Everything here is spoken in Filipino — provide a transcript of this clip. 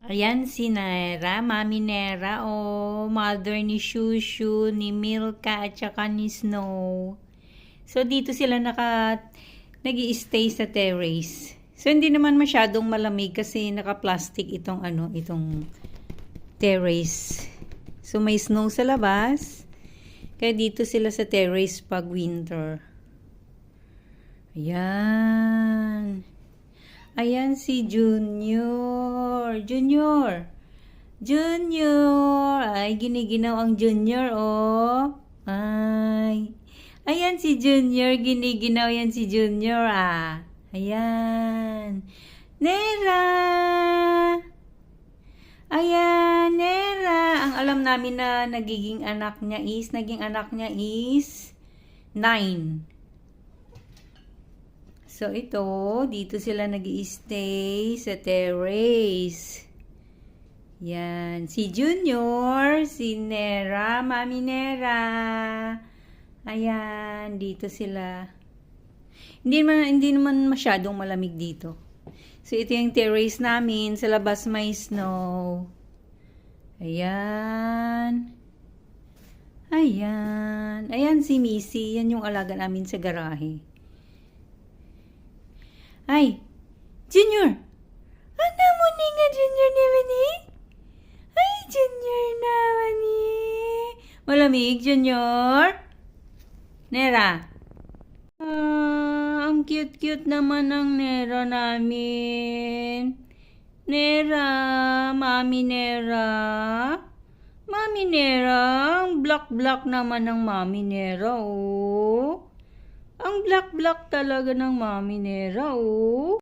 Ayan si Naira, Mami Nera, mother ni Shushu, ni Milka, at saka ni Snow. So, dito sila nag-i-stay sa terrace. So, hindi naman masyadong malamig kasi naka-plastic itong terrace. So, may snow sa labas. Kaya dito sila sa terrace pag winter. Ayan. Ayan si Junior. Junior. Ay, giniginaw ang Junior, oh. Ay. Ayan si Junior. Giniginaw yan si Junior, ah. Ayan. Nera. Ayan, Nera. Ang alam namin na naging anak niya is 9. So, dito sila nag-i-stay sa terrace. Yan. Si Junior, si Nera, Mami Nera. Ayan, dito sila. Hindi naman masyadong malamig dito. So, ito yung terrace namin. Sa labas may snow. Ayan. Ayan. Ayan si Missy. Yan yung alaga namin sa garahe. Ay, Junior! Ano mo ni nga Junior naman eh? Ay, Junior naman eh. Malamig, Junior? Nera? Ang cute-cute naman ng Nera namin. Nera, Mami Nera. Mami Nera, ang black-black naman ng Mami Nera, oh. Ang black-black talaga ng Mami Nera, oh.